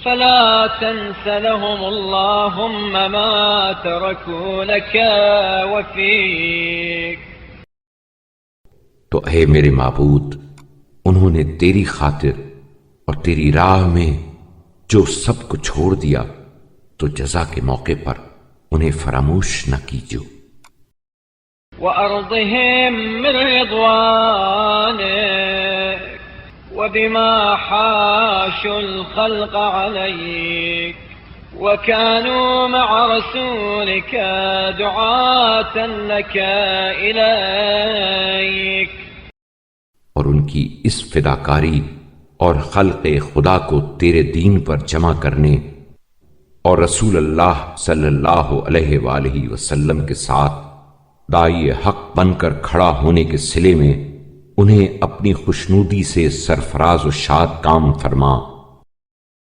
فلا تنس لهم اللهم ما تركوا لك وفيك. تو اے میرے معبود، انہوں نے تیری خاطر اور تیری راہ میں جو سب کو چھوڑ دیا تو جزا کے موقع پر انہیں فراموش نہ کیجو. وأرضهم من رضوانك وبما حاشوا الخلق عليك وكانوا مع رسولك دعاة لك إليك. اور ان کی اس فداکاری اور خلق خدا کو تیرے دین پر جمع کرنے اور رسول اللہ صلی اللہ علیہ وآلہ وسلم کے ساتھ داعی حق بن کر کھڑا ہونے کے صلے میں انہیں اپنی خوشنودی سے سرفراز و شاد کام فرما.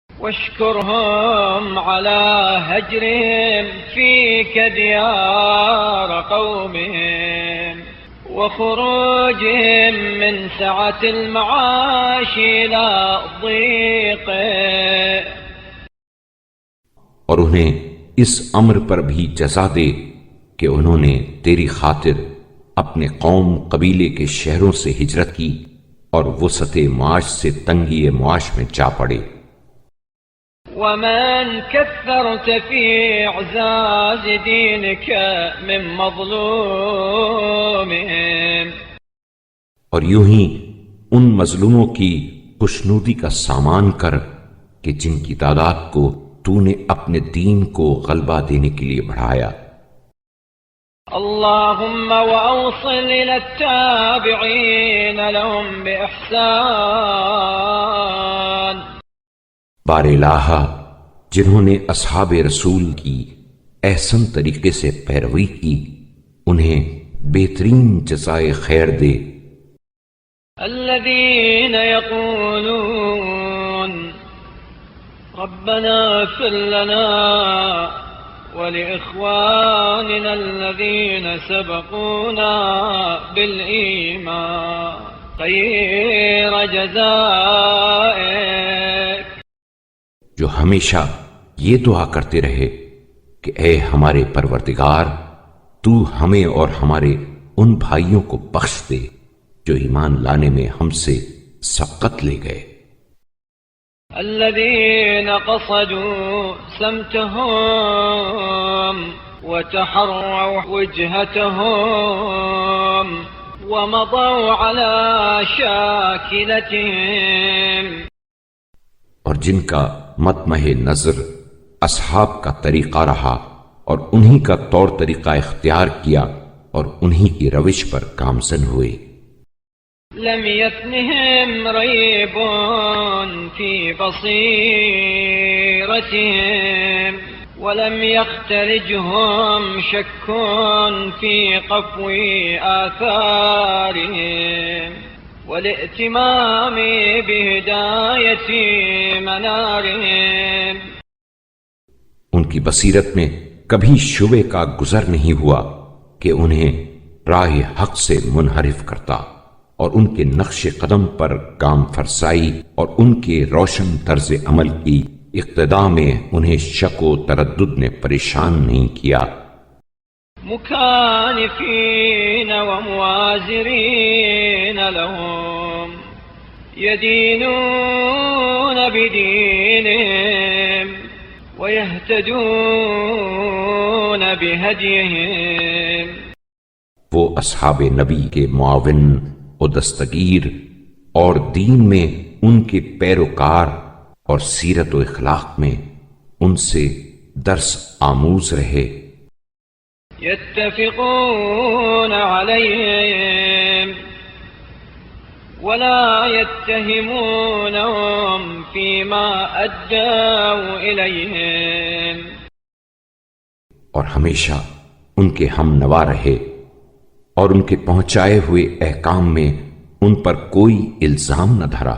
واشكرهم على هجرهم فيك ديار قومهم وخروجهم من سعة المعاش إلى ضيق. اور انہیں اس امر پر بھی جزا دے کہ انہوں نے تیری خاطر اپنے قوم قبیلے کے شہروں سے ہجرت کی اور وسعت معاش سے تنگی معاش میں جا پڑے. ومن كثرت في اعزاز دينك من مظلومهم. اور یوں ہی ان مظلوموں کی خوشنودی کا سامان کر کہ جن کی تعداد کو تو نے اپنے دین کو غلبہ دینے کے لیے بڑھایا. اللهم وأوصل إلى التابعين لهم بإحسان. بار الہ، جنہوں نے اصحاب رسول کی احسن طریقے سے پیروی کی انہیں بہترین جزائے خیر دے. الذين يقولون ربنا اغفر لنا ولإخواننا الذين سبقونا بالإيمان خير جزائك. جو ہمیشہ یہ دعا کرتے رہے کہ اے ہمارے پروردگار، تو ہمیں اور ہمارے ان بھائیوں کو بخش دے جو ایمان لانے میں ہم سے سبقت لے گئے. الذين قصدوا سمتهم وتحروا وجهتهم ومضوا على شاكلتهم. اور جن کا مطمح نظر اصحاب کا طریقہ رہا اور انہی کا طور طریقہ اختیار کیا اور انہی کی روش پر گامزن ہوئے. لم يثنهم ريب في بصيرتهم ولم يختلجهم شك في قفو آثارهم والائتمام بهداية منارهم. ان کی بصیرت میں کبھی شبے کا گزر نہیں ہوا کہ انہیں راہ حق سے منحرف کرتا اور ان کے نقش قدم پر گام فرسائی اور ان کے روشن طرز عمل کی اقتدا میں انہیں شک و تردد نے پریشان نہیں کیا. مكانفين وموازرين لهم يدينون بدينهم ويهتدون بهديهم. وہ اصحاب نبی کے معاون و دستگیر اور دین میں ان کے پیروکار اور سیرت و اخلاق میں ان سے درس آموز رہے. يتفقون عليهم ولا يتهمونهم فيما أدوا إليهم. اور ہمیشہ ان کے ہم نوا رہے اور ان کے پہنچائے ہوئے احکام میں ان پر کوئی الزام نہ دھرا.